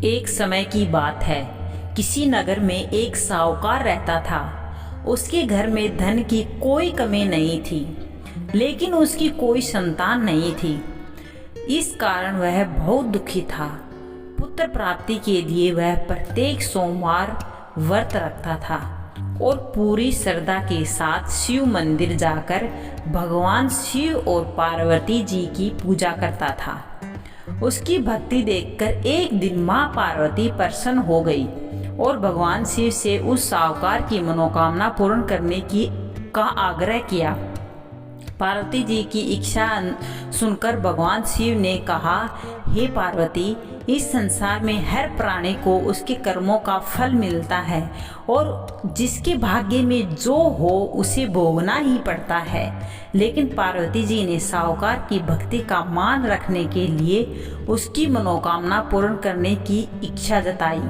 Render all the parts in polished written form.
एक समय की बात है। किसी नगर में एक साहूकार रहता था। उसके घर में धन की कोई कमी नहीं थी, लेकिन उसकी कोई संतान नहीं थी। इस कारण वह बहुत दुखी था। पुत्र प्राप्ति के लिए वह प्रत्येक सोमवार व्रत रखता था और पूरी श्रद्धा के साथ शिव मंदिर जाकर भगवान शिव और पार्वती जी की पूजा करता था। उसकी भक्ति देखकर एक दिन माँ पार्वती प्रसन्न हो गई और भगवान शिव से उस साहूकार की मनोकामना पूर्ण करने का आग्रह किया। पार्वती जी की इच्छा सुनकर भगवान शिव ने कहा, हे पार्वती, इस संसार में हर प्राणी को उसके कर्मों का फल मिलता है और जिसके भाग्य में जो हो उसे भोगना ही पड़ता है। लेकिन पार्वती जी ने साहूकार की भक्ति का मान रखने के लिए उसकी मनोकामना पूर्ण करने की इच्छा जताई।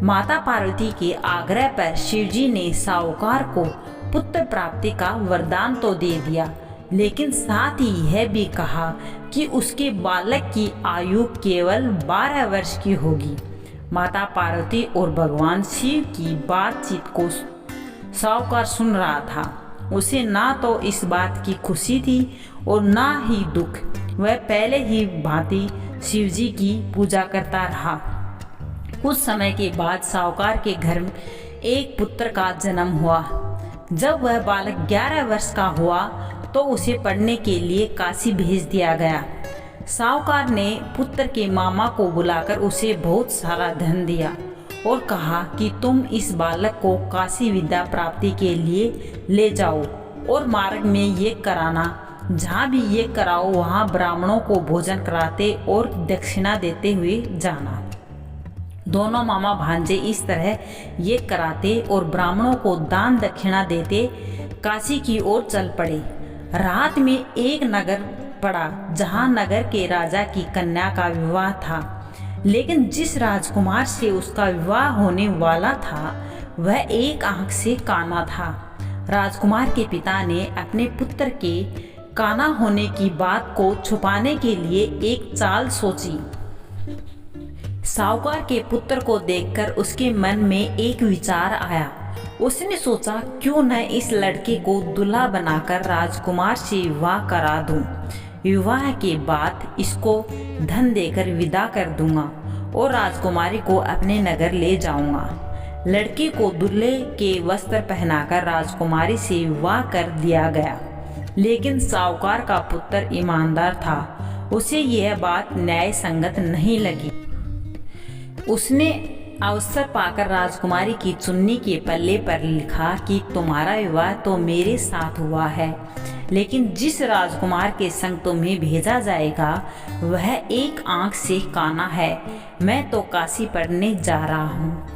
माता पार्वती के आग्रह पर शिवजी ने साहूकार को पुत्र प्राप्ति का वरदान तो दे दिया, लेकिन साथ ही यह भी कहा कि उसके बालक की आयु केवल 12 वर्ष की होगी। माता पार्वती और भगवान शिव की बातचीत को साहूकार सुन रहा था। उसे ना तो इस बात की खुशी थी और ना ही दुख। वह पहले ही भांति शिवजी की पूजा करता रहा। कुछ समय के बाद साहूकार के घर में एक पुत्र का जन्म हुआ। जब वह बालक 11 वर्ष का हुआ तो उसे पढ़ने के लिए काशी भेज दिया गया। साहूकार ने पुत्र के मामा को बुलाकर उसे बहुत सारा धन दिया और कहा कि तुम इस बालक को काशी विद्या प्राप्ति के लिए ले जाओ और मार्ग में ये कराना, जहाँ भी ये कराओ वहाँ ब्राह्मणों को भोजन कराते और दक्षिणा देते हुए जाना। दोनों मामा भांजे इस तरह ये कराते और ब्राह्मणों को दान दक्षिणा देते काशी की ओर चल पड़े। रात में एक नगर पड़ा जहाँ नगर के राजा की कन्या का विवाह था, लेकिन जिस राजकुमार से उसका विवाह होने वाला था वह एक आंख से काना था। राजकुमार के पिता ने अपने पुत्र के काना होने की बात को छुपाने के लिए एक चाल सोची। साहूकार के पुत्र को देखकर उसके मन में एक विचार आया। उसने सोचा, क्यों न इस लड़के को दूल्हा बनाकर राजकुमार से विवाह करा दूं। विवाह के बाद इसको धन देकर विदा कर दूंगा और राजकुमारी को अपने नगर ले जाऊंगा। लड़के को दूल्हे के वस्त्र पहनाकर राजकुमारी से विवाह कर दिया गया। लेकिन साहूकार का पुत्र ईमानदार था। उसे यह बात न्याय संगत नहीं लगी। उसने अवसर पाकर राजकुमारी की चुन्नी के पल्ले पर लिखा कि तुम्हारा विवाह तो मेरे साथ हुआ है, लेकिन जिस राजकुमार के संग तुम्हें भेजा जाएगा वह एक आंख से काना है। मैं तो काशी पढ़ने जा रहा हूँ।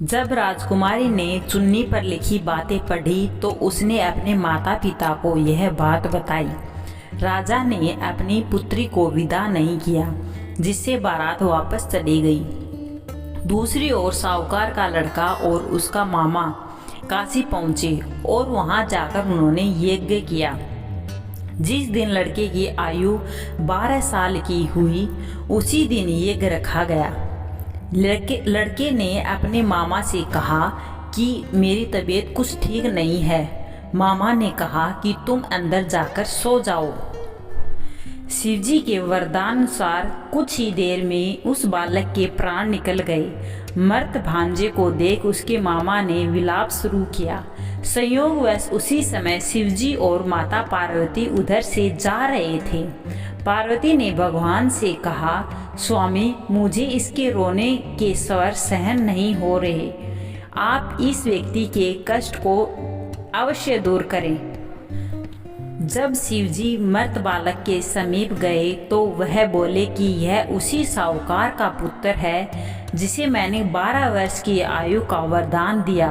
जब राजकुमारी ने चुन्नी पर लिखी बातें पढ़ी तो उसने अपने माता पिता को यह बात बताई। राजा ने अपनी पुत्री को विदा नहीं किया, जिससे बारात वापस चली गई। दूसरी ओर साहूकार का लड़का और उसका मामा काशी पहुंचे और वहां जाकर उन्होंने यज्ञ किया। जिस दिन लड़के की आयु 12 साल की हुई उसी दिन यज्ञ रखा गया। लड़के ने अपने मामा से कहा कि मेरी तबीयत कुछ ठीक नहीं है। मामा ने कहा कि तुम अंदर जाकर सो जाओ। शिवजी के वरदानुसार कुछ ही देर में उस बालक के प्राण निकल गए। मर्द भांजे को देख उसके मामा ने विलाप शुरू किया। संयोगवश उसी समय शिवजी और माता पार्वती उधर से जा रहे थे। पार्वती ने भगवान से कहा, स्वामी, मुझे इसके रोने के स्वर सहन नहीं हो रहे। आप इस व्यक्ति के कष्ट को अवश्य दूर करें। जब शिवजी मर्द बालक के समीप गए तो वह बोले कि यह उसी साहूकार का पुत्र है जिसे मैंने 12 वर्ष की आयु का वरदान दिया।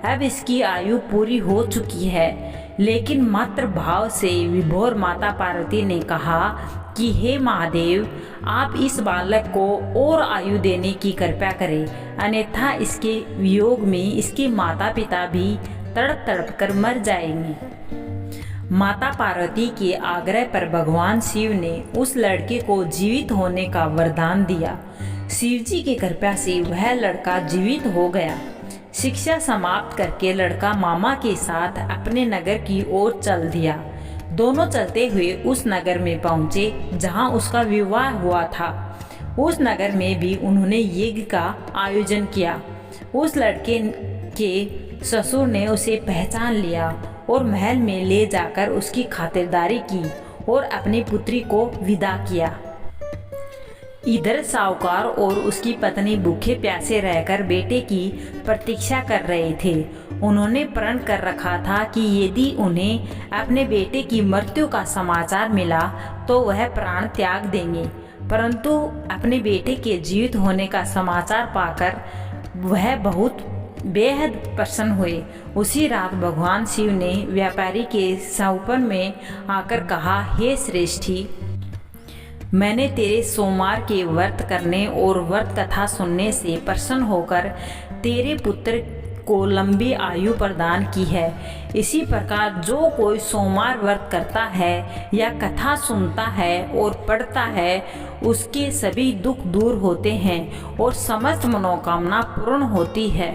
अब इसकी आयु पूरी हो चुकी है। लेकिन मातृ भाव से विभोर माता पार्वती ने कहा कि हे महादेव, आप इस बालक को और आयु देने की कृपा करें, अन्यथा इसके वियोग में इसके माता पिता भी तड़प तड़प कर मर जाएंगे। माता पार्वती के आग्रह पर भगवान शिव ने उस लड़के को जीवित होने का वरदान दिया। शिव जी की कृपा से वह लड़का जीवित हो गया। शिक्षा समाप्त करके लड़का मामा के साथ अपने नगर की ओर चल दिया। दोनों चलते हुए उस नगर में पहुंचे जहां उसका विवाह हुआ था। उस नगर में भी उन्होंने यज्ञ का आयोजन किया। उस लड़के के ससुर ने उसे पहचान लिया और महल में ले जाकर उसकी खातिरदारी की और अपनी पुत्री को विदा किया। इधर साहूकार और उसकी पत्नी भूखे प्यासे रहकर बेटे की प्रतीक्षा कर रहे थे। उन्होंने प्रण कर रखा था कि यदि उन्हें अपने बेटे की मृत्यु का समाचार मिला तो वह प्राण त्याग देंगे, परंतु अपने बेटे के जीवित होने का समाचार पाकर वह बहुत बेहद प्रसन्न हुए। उसी रात भगवान शिव ने व्यापारी के सपने में आकर कहा, हे श्रेष्ठी, मैंने तेरे सोमवार के व्रत करने और व्रत कथा सुनने से प्रसन्न होकर तेरे पुत्र को लंबी आयु प्रदान की है। इसी प्रकार जो कोई सोमवार व्रत करता है या कथा सुनता है और पढ़ता है, उसके सभी दुख दूर होते हैं और समस्त मनोकामना पूर्ण होती है।